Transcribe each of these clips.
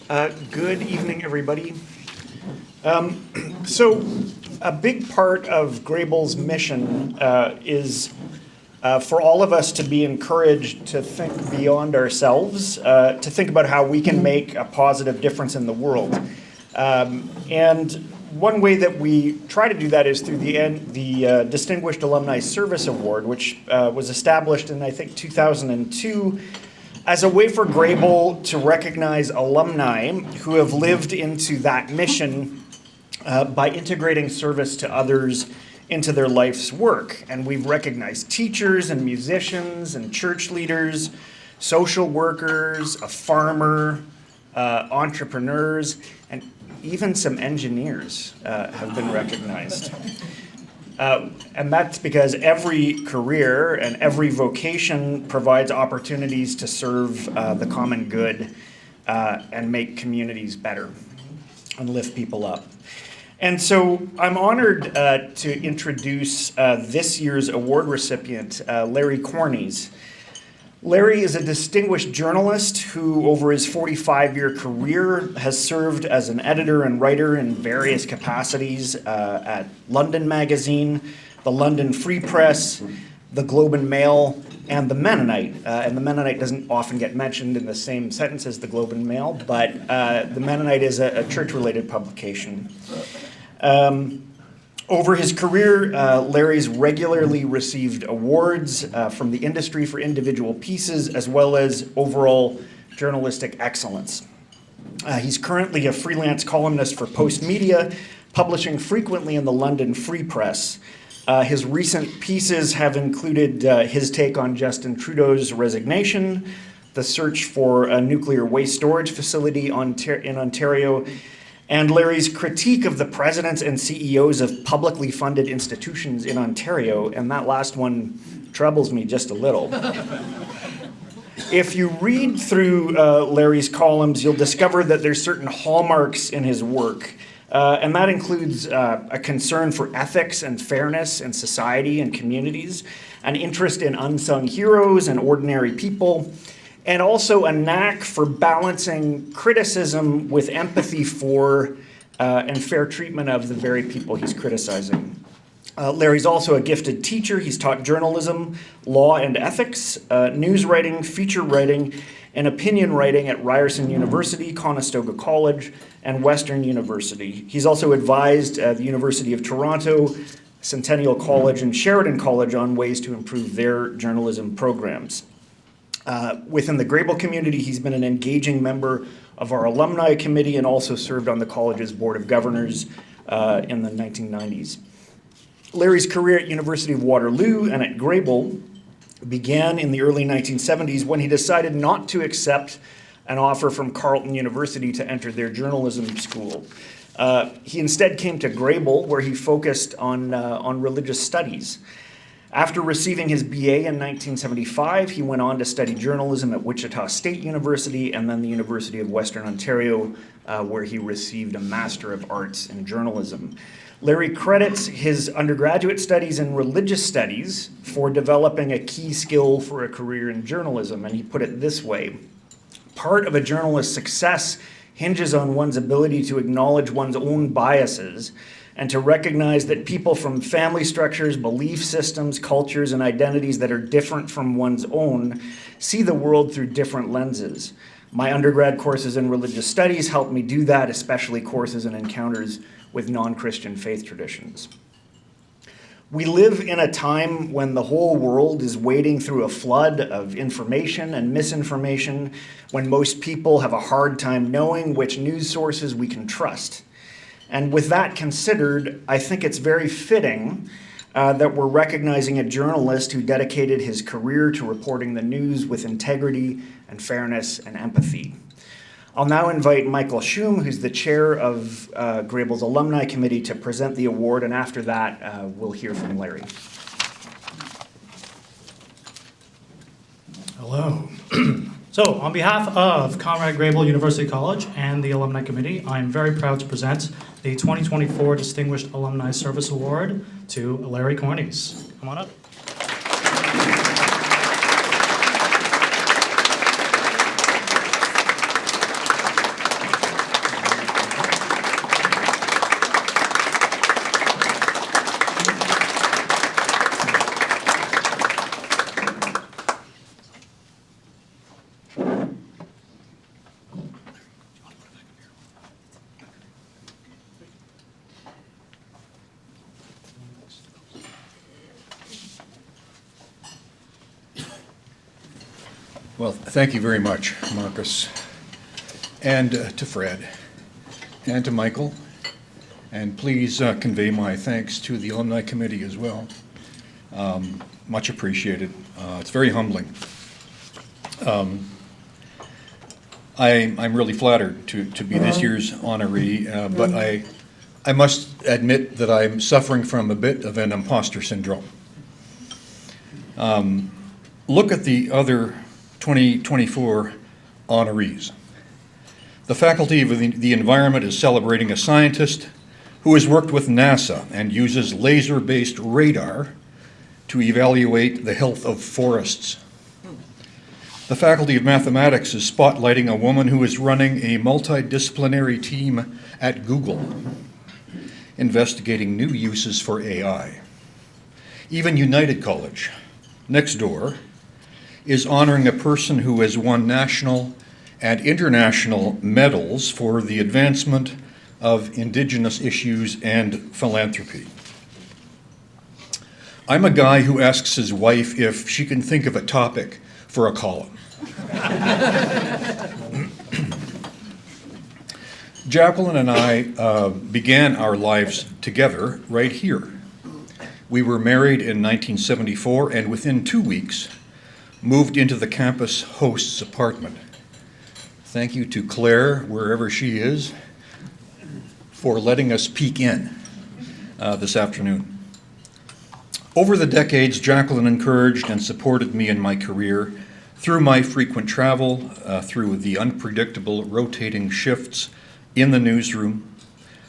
Good evening, everybody. So a big part of Grebel's mission is for all of us to be encouraged to think beyond ourselves, to think about how we can make a positive difference in the world. And one way that we try to do that is through the Distinguished Alumni Service Award, which was established in, I think, 2002, as a way for Grebel to recognize alumni who have lived into that mission by integrating service to others into their life's work. And we've recognized teachers and musicians and church leaders, social workers, a farmer, entrepreneurs, and even some engineers have been recognized. And that's because every career and every vocation provides opportunities to serve the common good and make communities better and lift people up. And so I'm honored to introduce this year's award recipient, Larry Cornies. Larry is a distinguished journalist who, over his 45-year career, has served as an editor and writer in various capacities at London Magazine, the London Free Press, the Globe and Mail, and the Mennonite. And the Mennonite doesn't often get mentioned in the same sentence as the Globe and Mail, but the Mennonite is a church-related publication. Over his career, Larry's regularly received awards from the industry for individual pieces, as well as overall journalistic excellence. He's currently a freelance columnist for Post Media, publishing frequently in the London Free Press. His recent pieces have included his take on Justin Trudeau's resignation, the search for a nuclear waste storage facility in Ontario, and Larry's critique of the presidents and CEOs of publicly funded institutions in Ontario, and that last one troubles me just a little. If you read through Larry's columns, you'll discover that there's certain hallmarks in his work, and that includes a concern for ethics and fairness in society and communities, an interest in unsung heroes and ordinary people, and also a knack for balancing criticism with empathy for and fair treatment of the very people he's criticizing. Larry's also a gifted teacher. He's taught journalism, law and ethics, news writing, feature writing, and opinion writing at Ryerson University, Conestoga College, and Western University. He's also advised the University of Toronto, Centennial College, and Sheridan College on ways to improve their journalism programs. Within the Grebel community, he's been an engaging member of our alumni committee and also served on the college's board of governors in the 1990s. Larry's career at University of Waterloo and at Grebel began in the early 1970s when he decided not to accept an offer from Carleton University to enter their journalism school. He instead came to Grebel, where he focused on religious studies. After receiving his BA in 1975, he went on to study journalism at Wichita State University and then the University of Western Ontario, where he received a Master of Arts in Journalism. Larry credits his undergraduate studies in religious studies for developing a key skill for a career in journalism, and he put it this way: part of a journalist's success hinges on one's ability to acknowledge one's own biases and to recognize that people from family structures, belief systems, cultures, and identities that are different from one's own see the world through different lenses. My undergrad courses in religious studies helped me do that, especially courses and encounters with non-Christian faith traditions. We live in a time when the whole world is wading through a flood of information and misinformation, when most people have a hard time knowing which news sources we can trust. And with that considered, I think it's very fitting that we're recognizing a journalist who dedicated his career to reporting the news with integrity and fairness and empathy. I'll now invite Michael Schum, who's the chair of Grebel's Alumni Committee, to present the award, and after that, we'll hear from Larry. Hello. So, on behalf of Conrad Grebel University College and the Alumni Committee, I'm very proud to present the 2024 Distinguished Alumni Service Award to Larry Cornies. Come on up. Well, thank you very much, Marcus, and to Fred, and to Michael, and please convey my thanks to the Alumni Committee as well. Much appreciated. It's very humbling. I'm really flattered to be this year's honoree, but I must admit that I'm suffering from a bit of an imposter syndrome. Look at the other 2024 honorees. The Faculty of the Environment is celebrating a scientist who has worked with NASA and uses laser-based radar to evaluate the health of forests. The Faculty of Mathematics is spotlighting a woman who is running a multidisciplinary team at Google, investigating new uses for AI. Even United College, next door, is honoring a person who has won national and international medals for the advancement of Indigenous issues and philanthropy. I'm a guy who asks his wife if she can think of a topic for a column. Jacqueline and I began our lives together right here. We were married in 1974 and within 2 weeks moved into the campus host's apartment. Thank you to Claire, wherever she is, for letting us peek in this afternoon. Over the decades, Jacqueline encouraged and supported me in my career through my frequent travel, through the unpredictable rotating shifts in the newsroom,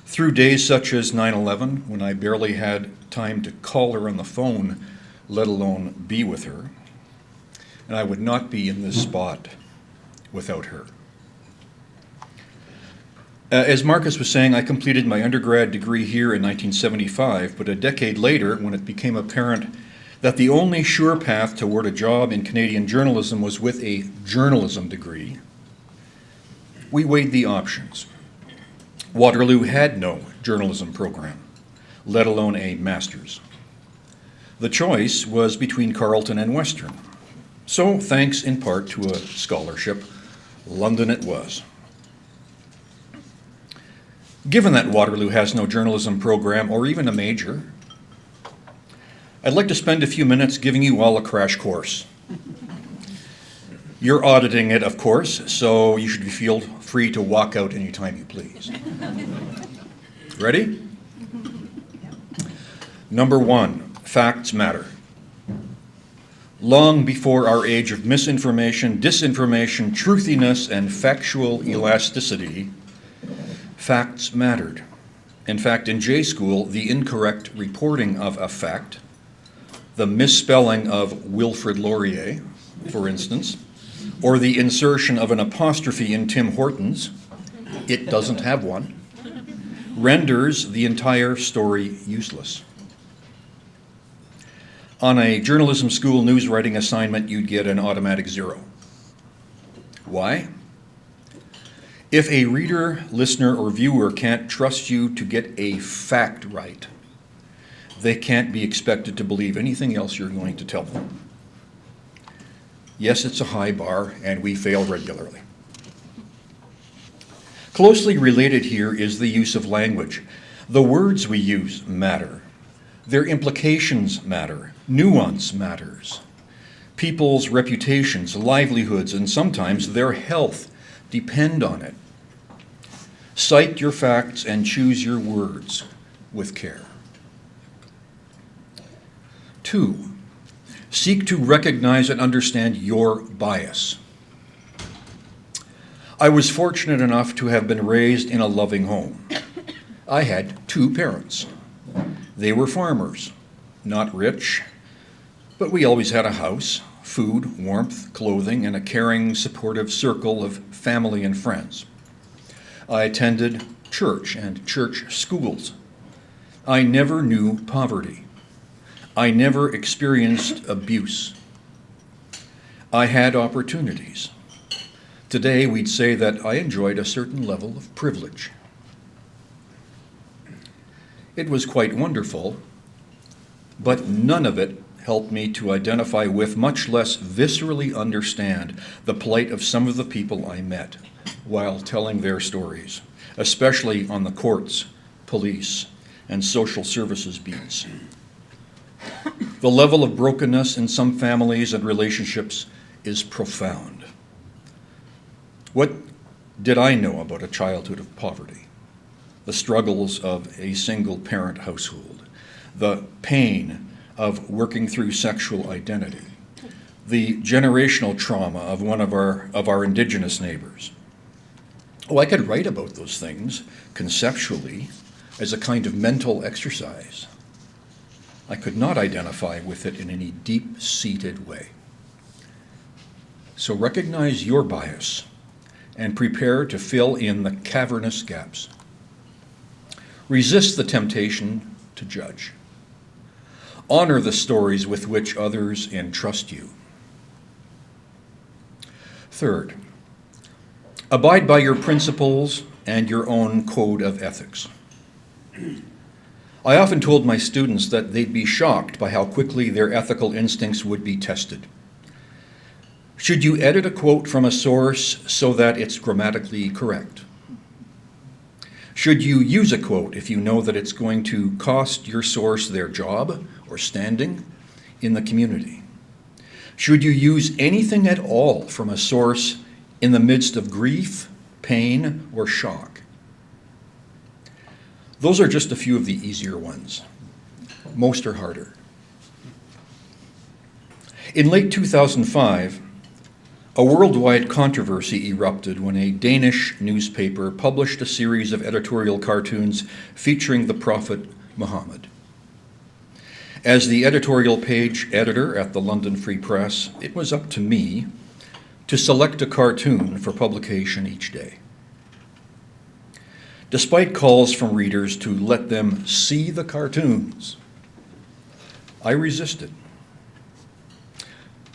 through days such as 9/11, when I barely had time to call her on the phone, let alone be with her. And I would not be in this spot without her. As Marcus was saying, I completed my undergrad degree here in 1975, but a decade later, when it became apparent that the only sure path toward a job in Canadian journalism was with a journalism degree, we weighed the options. Waterloo had no journalism program, let alone a master's. The choice was between Carleton and Western. So, thanks in part to a scholarship, London it was. Given that Waterloo has no journalism program or even a major, I'd like to spend a few minutes giving you all a crash course. You're auditing it, of course, so you should feel free to walk out anytime you please. Ready? Number 1, facts matter. Long before our age of misinformation, disinformation, truthiness, and factual elasticity, facts mattered. In fact, in J School, the incorrect reporting of a fact, the misspelling of Wilfrid Laurier, for instance, or the insertion of an apostrophe in Tim Hortons, it doesn't have one, renders the entire story useless. On a journalism school news writing assignment, you'd get an automatic 0. Why? If a reader, listener, or viewer can't trust you to get a fact right, they can't be expected to believe anything else you're going to tell them. Yes, it's a high bar, and we fail regularly. Closely related here is the use of language. The words we use matter. Their implications matter. Nuance matters. People's reputations, livelihoods, and sometimes their health depend on it. Cite your facts and choose your words with care. 2, seek to recognize and understand your bias. I was fortunate enough to have been raised in a loving home. I had 2 parents. They were farmers, not rich, but we always had a house, food, warmth, clothing, and a caring, supportive circle of family and friends. I attended church and church schools. I never knew poverty. I never experienced abuse. I had opportunities. Today, we'd say that I enjoyed a certain level of privilege. It was quite wonderful, but none of it helped me to identify with, much less viscerally understand, the plight of some of the people I met while telling their stories, especially on the courts, police, and social services beats. The level of brokenness in some families and relationships is profound. What did I know about a childhood of poverty? The struggles of a single-parent household, the pain of working through sexual identity, the generational trauma of one of our Indigenous neighbors. Oh, I could write about those things conceptually as a kind of mental exercise. I could not identify with it in any deep-seated way. So recognize your bias and prepare to fill in the cavernous gaps. Resist the temptation to judge. Honor the stories with which others entrust you. Third, abide by your principles and your own code of ethics. I often told my students that they'd be shocked by how quickly their ethical instincts would be tested. Should you edit a quote from a source so that it's grammatically correct? Should you use a quote if you know that it's going to cost your source their job or standing in the community? Should you use anything at all from a source in the midst of grief, pain, or shock? Those are just a few of the easier ones. Most are harder. In late 2005, a worldwide controversy erupted when a Danish newspaper published a series of editorial cartoons featuring the Prophet Muhammad. As the editorial page editor at the London Free Press, it was up to me to select a cartoon for publication each day. Despite calls from readers to let them see the cartoons, I resisted.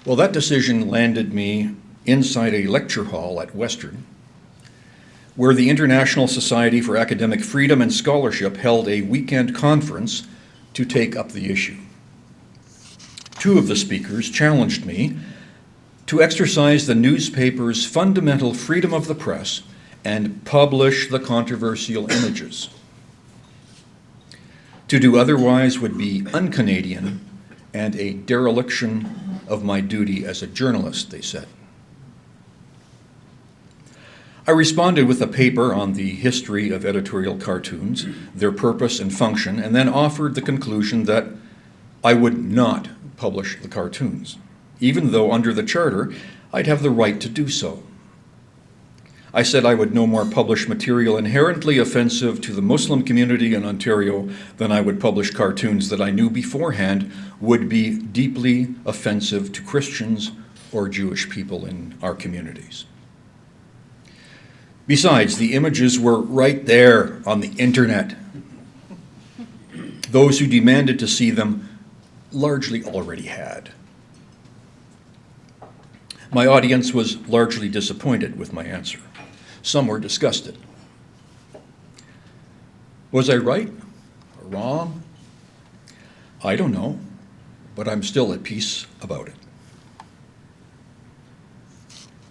Well, that decision landed me inside a lecture hall at Western, where the International Society for Academic Freedom and Scholarship held a weekend conference to take up the issue. Two of the speakers challenged me to exercise the newspaper's fundamental freedom of the press and publish the controversial images. To do otherwise would be un-Canadian and a dereliction of my duty as a journalist, they said. I responded with a paper on the history of editorial cartoons, their purpose and function, and then offered the conclusion that I would not publish the cartoons, even though under the charter I'd have the right to do so. I said I would no more publish material inherently offensive to the Muslim community in Ontario than I would publish cartoons that I knew beforehand would be deeply offensive to Christians or Jewish people in our communities. Besides, the images were right there on the internet. Those who demanded to see them largely already had. My audience was largely disappointed with my answer. Some were disgusted. Was I right or wrong? I don't know, but I'm still at peace about it.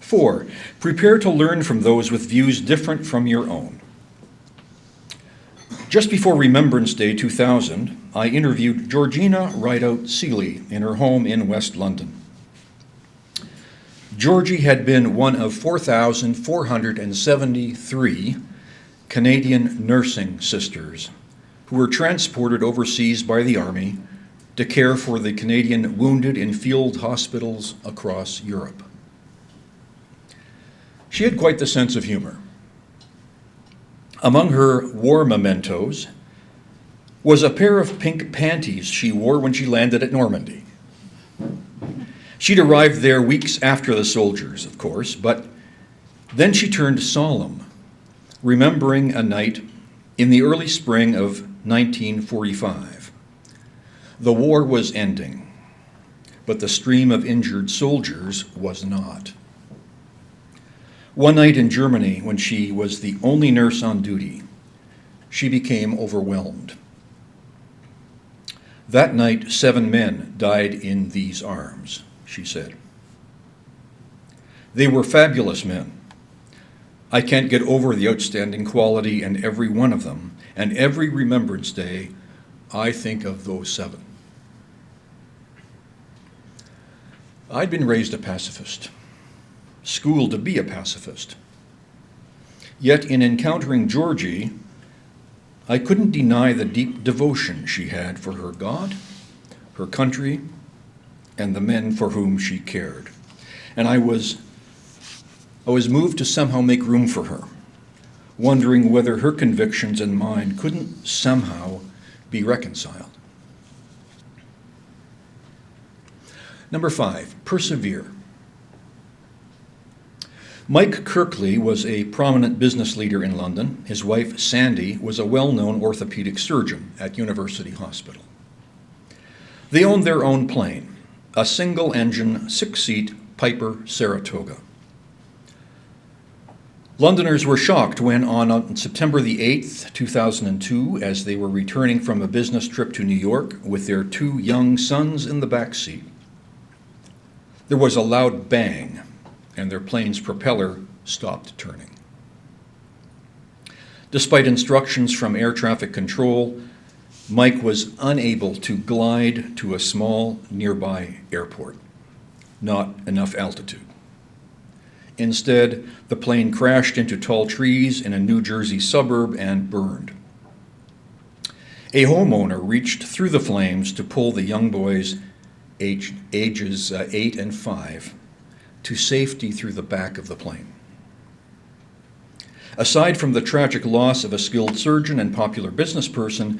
4, prepare to learn from those with views different from your own. Just before Remembrance Day 2000, I interviewed Georgina Rideout Seeley in her home in West London. Georgie had been one of 4,473 Canadian nursing sisters who were transported overseas by the Army to care for the Canadian wounded in field hospitals across Europe. She had quite the sense of humor. Among her war mementos was a pair of pink panties she wore when she landed at Normandy. She'd arrived there weeks after the soldiers, of course, but then she turned solemn, remembering a night in the early spring of 1945. The war was ending, but the stream of injured soldiers was not. One night in Germany, when she was the only nurse on duty, she became overwhelmed. That night, 7 men died in these arms, she said. They were fabulous men. I can't get over the outstanding quality in every one of them, and every Remembrance Day, I think of those 7. I'd been raised a pacifist, schooled to be a pacifist. Yet in encountering Georgie, I couldn't deny the deep devotion she had for her God, her country, and the men for whom she cared. And I was moved to somehow make room for her, wondering whether her convictions and mine couldn't somehow be reconciled. Number 5, persevere. Mike Kirkley was a prominent business leader in London. His wife, Sandy, was a well-known orthopedic surgeon at University Hospital. They owned their own plane, a single-engine, 6-seat Piper Saratoga. Londoners were shocked when on September the 8th, 2002, as they were returning from a business trip to New York with their 2 young sons in the back seat, there was a loud bang, and their plane's propeller stopped turning. Despite instructions from air traffic control, Mike was unable to glide to a small nearby airport. Not enough altitude. Instead, the plane crashed into tall trees in a New Jersey suburb and burned. A homeowner reached through the flames to pull the young boys, ages 8 and 5, to safety through the back of the plane. Aside from the tragic loss of a skilled surgeon and popular business person,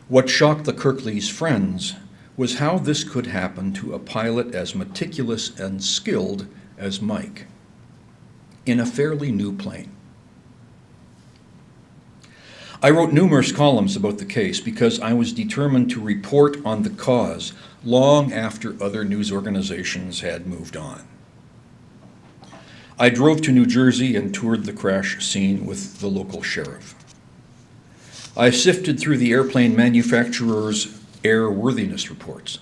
what shocked the Kirkleys' friends was how this could happen to a pilot as meticulous and skilled as Mike in a fairly new plane. I wrote numerous columns about the case because I was determined to report on the cause long after other news organizations had moved on. I drove to New Jersey and toured the crash scene with the local sheriff. I sifted through the airplane manufacturer's airworthiness reports.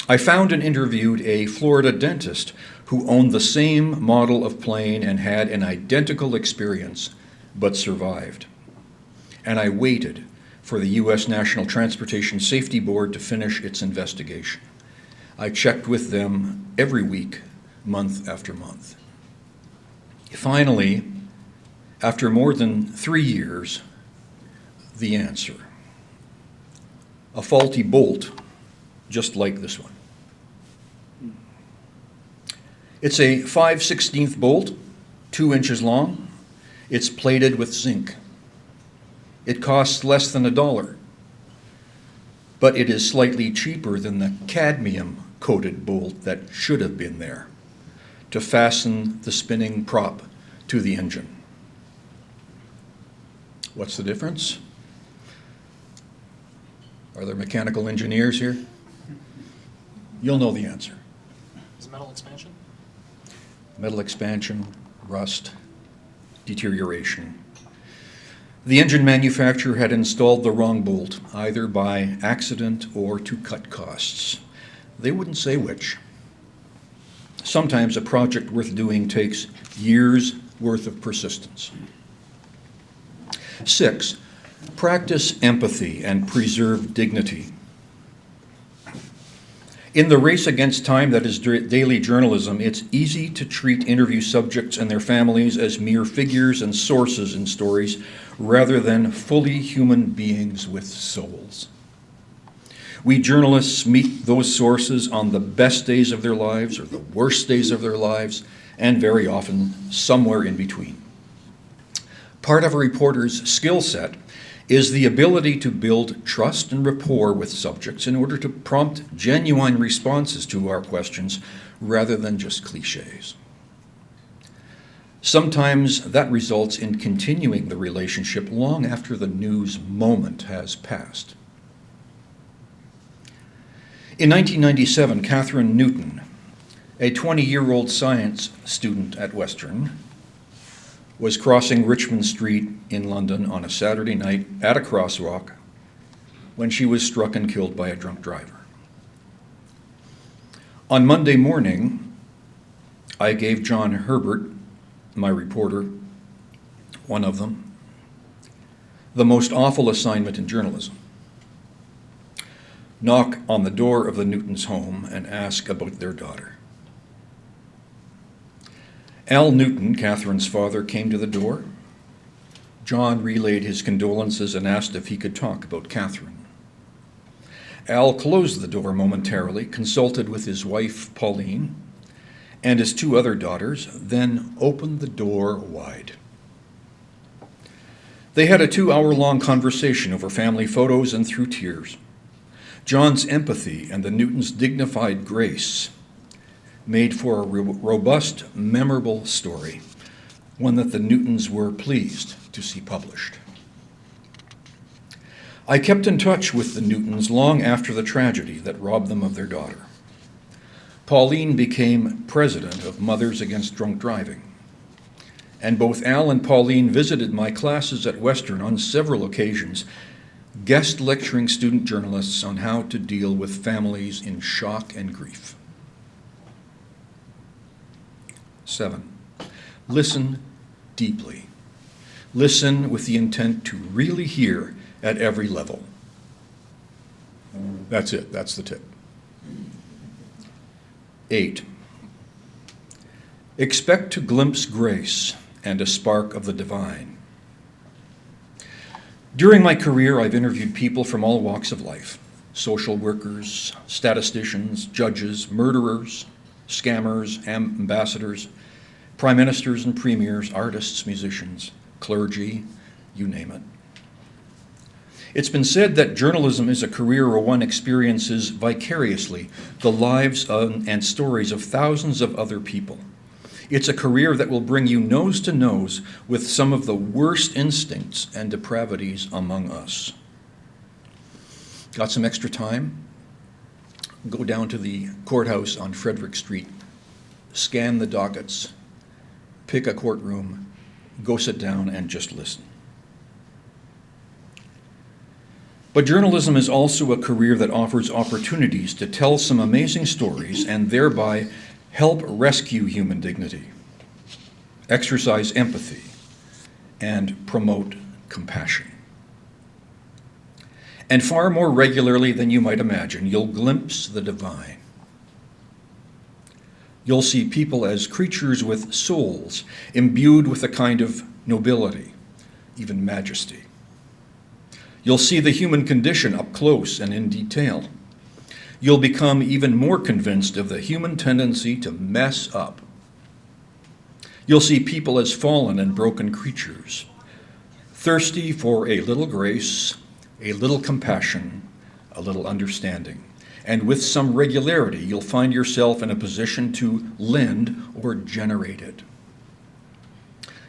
I found and interviewed a Florida dentist who owned the same model of plane and had an identical experience, but survived. And I waited for the U.S. National Transportation Safety Board to finish its investigation. I checked with them every week, month after month. Finally, after more than 3 years, the answer. A faulty bolt, just like this one. It's a 5/16 bolt, 2 inches long. It's plated with zinc. It costs less than $1, but it is slightly cheaper than the cadmium-coated bolt that should have been there to fasten the spinning prop to the engine. What's the difference? Are there mechanical engineers here? You'll know the answer. Is it metal expansion? Metal expansion, rust, deterioration. The engine manufacturer had installed the wrong bolt, either by accident or to cut costs. They wouldn't say which. Sometimes a project worth doing takes years' worth of persistence. 6, practice empathy and preserve dignity. In the race against time that is daily journalism, it's easy to treat interview subjects and their families as mere figures and sources in stories rather than fully human beings with souls. We journalists meet those sources on the best days of their lives or the worst days of their lives, and very often somewhere in between. Part of a reporter's skill set is the ability to build trust and rapport with subjects in order to prompt genuine responses to our questions rather than just cliches. Sometimes that results in continuing the relationship long after the news moment has passed. In 1997, Catherine Newton, a 20-year-old science student at Western, was crossing Richmond Street in London on a Saturday night at a crosswalk when she was struck and killed by a drunk driver. On Monday morning, I gave John Herbert, my reporter, one of them, the most awful assignment in journalism. Knock on the door of the Newtons' home and ask about their daughter. Al Newton, Catherine's father, came to the door. John relayed his condolences and asked if he could talk about Catherine. Al closed the door momentarily, consulted with his wife, Pauline, and his two other daughters, then opened the door wide. They had a 2-hour-long conversation over family photos and through tears. John's empathy and the Newtons' dignified grace made for a robust, memorable story, one that the Newtons were pleased to see published. I kept in touch with the Newtons long after the tragedy that robbed them of their daughter. Pauline became president of Mothers Against Drunk Driving, and both Al and Pauline visited my classes at Western on several occasions, guest lecturing student journalists on how to deal with families in shock and grief. 7, listen deeply. Listen with the intent to really hear at every level. That's it, that's the tip. 8, expect to glimpse grace and a spark of the divine. During my career, I've interviewed people from all walks of life: social workers, statisticians, judges, murderers, scammers, ambassadors, prime ministers and premiers, artists, musicians, clergy, you name it. It's been said that journalism is a career where one experiences vicariously the lives and stories of thousands of other people. It's a career that will bring you nose to nose with some of the worst instincts and depravities among us. Got some extra time? Go down to the courthouse on Frederick Street, scan the dockets, pick a courtroom, go sit down and just listen. But journalism is also a career that offers opportunities to tell some amazing stories and thereby help rescue human dignity, exercise empathy, and promote compassion. And far more regularly than you might imagine, you'll glimpse the divine. You'll see people as creatures with souls, imbued with a kind of nobility, even majesty. You'll see the human condition up close and in detail. You'll become even more convinced of the human tendency to mess up. You'll see people as fallen and broken creatures, thirsty for a little grace, a little compassion, a little understanding. And with some regularity, you'll find yourself in a position to lend or generate it.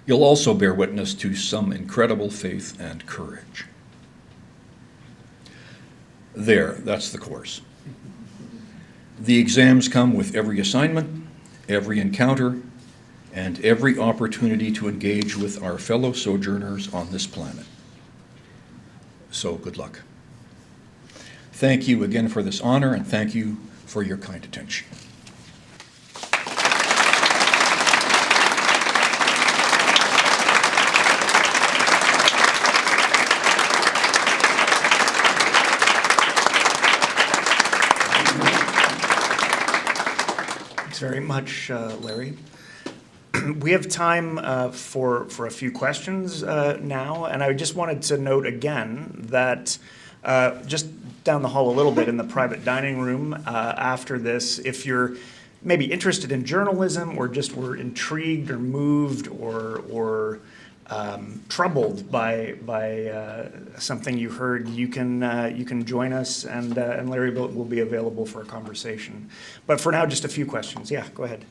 You'll also bear witness to some incredible faith and courage. There, that's the course. The exams come with every assignment, every encounter, and every opportunity to engage with our fellow sojourners on this planet. So good luck. Thank you again for this honor, and thank you for your kind attention. Thanks very much, Larry. We have time for a few questions now, and I just wanted to note again that just down the hall a little bit in the private dining room after this, if you're maybe interested in journalism or just were intrigued or moved or troubled by something you heard, you can join us, and Larry will be available for a conversation. But for now, just a few questions. Yeah, go ahead.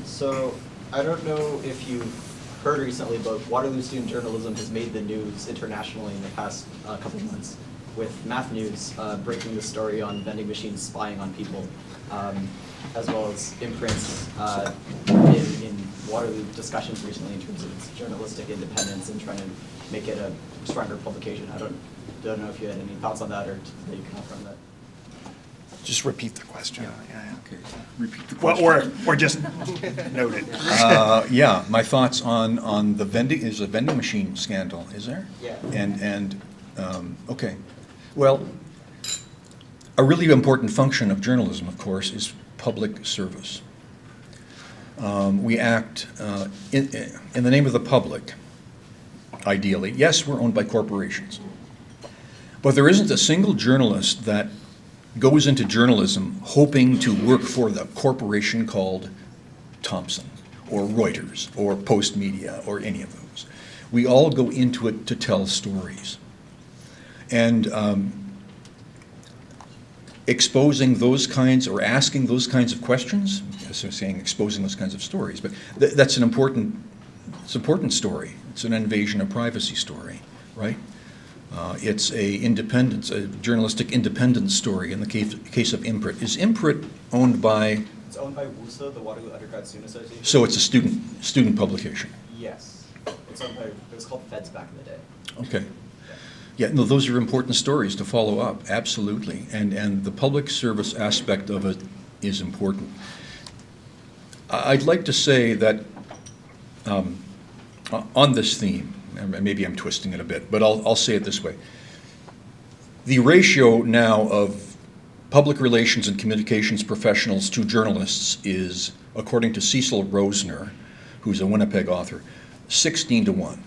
So I don't know if you've heard recently, but Waterloo student journalism has made the news internationally in the past couple of months, with Math News breaking the story on vending machines spying on people, as well as imprints in Waterloo discussions recently in terms of its journalistic independence and trying to make it a stronger publication. I don't don't know if you had any thoughts on that or that you can offer on that. Just repeat the question. Okay, repeat the Well, question. or just note it. Yeah, my thoughts on the vending, is a vending machine scandal, is there? Yeah. Okay. Well, a really important function of journalism, of course, is public service. We act in the name of the public, ideally. Yes, we're owned by corporations. But there isn't a single journalist that goes into journalism hoping to work for the corporation called Thomson or Reuters or Post Media or any of those. We all go into it to tell stories. And exposing those kinds or asking those kinds of questions, so saying exposing those kinds of stories, but that's an important story. It's an invasion of privacy story, right? It's a journalistic independence story in the case of Imprint. Is Imprint owned by? It's owned by WUSA, the Waterloo Undergrad Student Association. So it's a student publication. Yes. It's owned by, it was called Feds back in the day. Okay. Yeah, no, those are important stories to follow up, absolutely. And the public service aspect of it is important. I'd like to say that on this theme, and maybe I'm twisting it a bit, but I'll say it this way. The ratio now of public relations and communications professionals to journalists is, according to Cecil Rosner, who's a Winnipeg author, 16-1.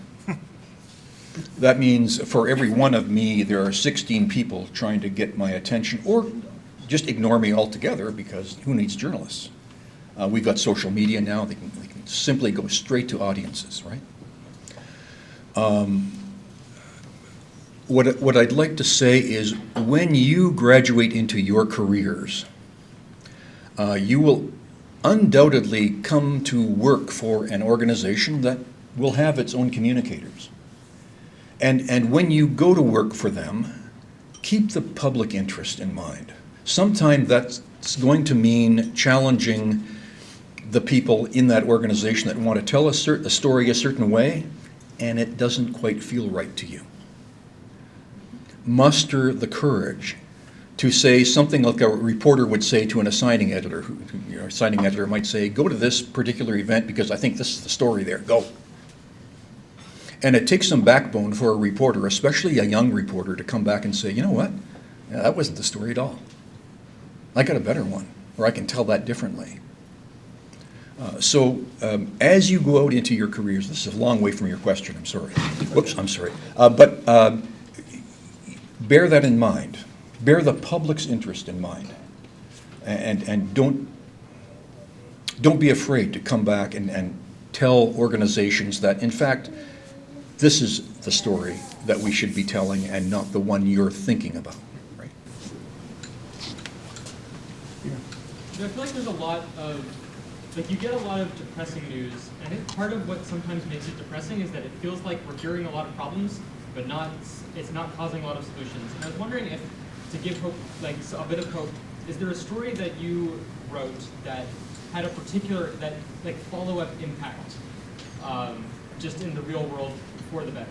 That means for every one of me, there are 16 people trying to get my attention, or just ignore me altogether, because who needs journalists? We've got social media now. They can simply go straight to audiences, right? What I'd like to say is, when you graduate into your careers, you will undoubtedly come to work for an organization that will have its own communicators. And when you go to work for them, keep the public interest in mind. Sometimes that's going to mean challenging the people in that organization that want to tell a story a certain way, and it doesn't quite feel right to you. Muster the courage to say something like a reporter would say to an assigning editor. Your assigning editor might say, go to this particular event because I think this is the story there, go. And it takes some backbone for a reporter, especially a young reporter, to come back and say, you know what, yeah, that wasn't the story at all. I got a better one, or I can tell that differently. So as you go out into your careers, this is a long way from your question, I'm sorry. Whoops, I'm sorry. But bear that in mind. Bear the public's interest in mind. And don't be afraid to come back and tell organizations that, in fact, this is the story that we should be telling and not the one you're thinking about, right? I feel like there's a lot of, you get a lot of depressing news, and I think part of what sometimes makes it depressing is that it feels like we're hearing a lot of problems, but it's not causing a lot of solutions. And I was wondering if, to give hope, a bit of hope, is there a story that you wrote that had a particular, follow-up impact, just in the real world for the better?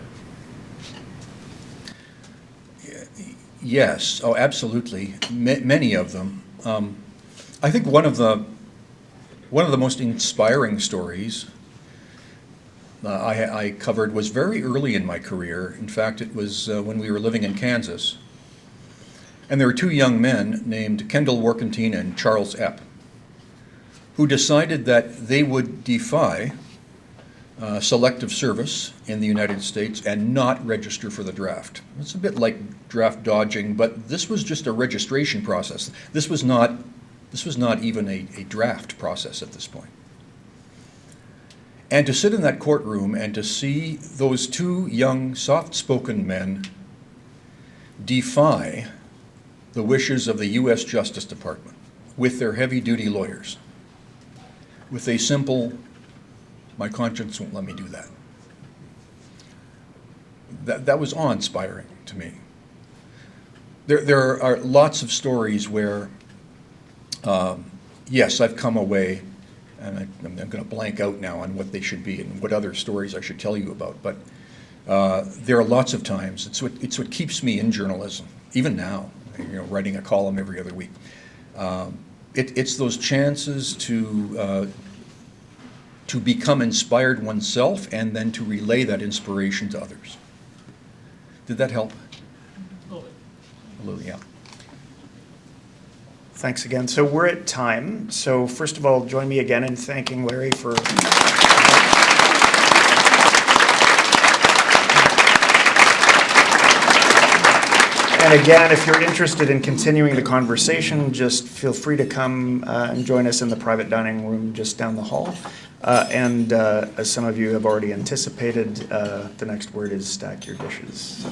Yes, oh, absolutely. Many of them. I think one of the most inspiring stories I covered was very early in my career. In fact, it was when we were living in Kansas. And there were two young men named Kendall Workentine and Charles Epp, who decided that they would defy selective service in the United States and not register for the draft. It's a bit like draft dodging, but this was just a registration process. This was not even a draft process at this point. And to sit in that courtroom and to see those two young, soft-spoken men defy the wishes of the U.S. Justice Department with their heavy-duty lawyers, with a simple, my conscience won't let me do that. That was awe-inspiring to me. There are lots of stories where, yes, I've come away, and I'm going to blank out now on what they should be and what other stories I should tell you about, but There are lots of times, it's what keeps me in journalism, even now, writing a column every other week. It's those chances to become inspired oneself and then to relay that inspiration to others. Did that help? A little bit. A little, yeah. Thanks again. So we're at time. So first of all, join me again in thanking Larry for... And again, if you're interested in continuing the conversation, just feel free to come and join us in the private dining room just down the hall. As some of you have already anticipated, the next word is stack your dishes. So.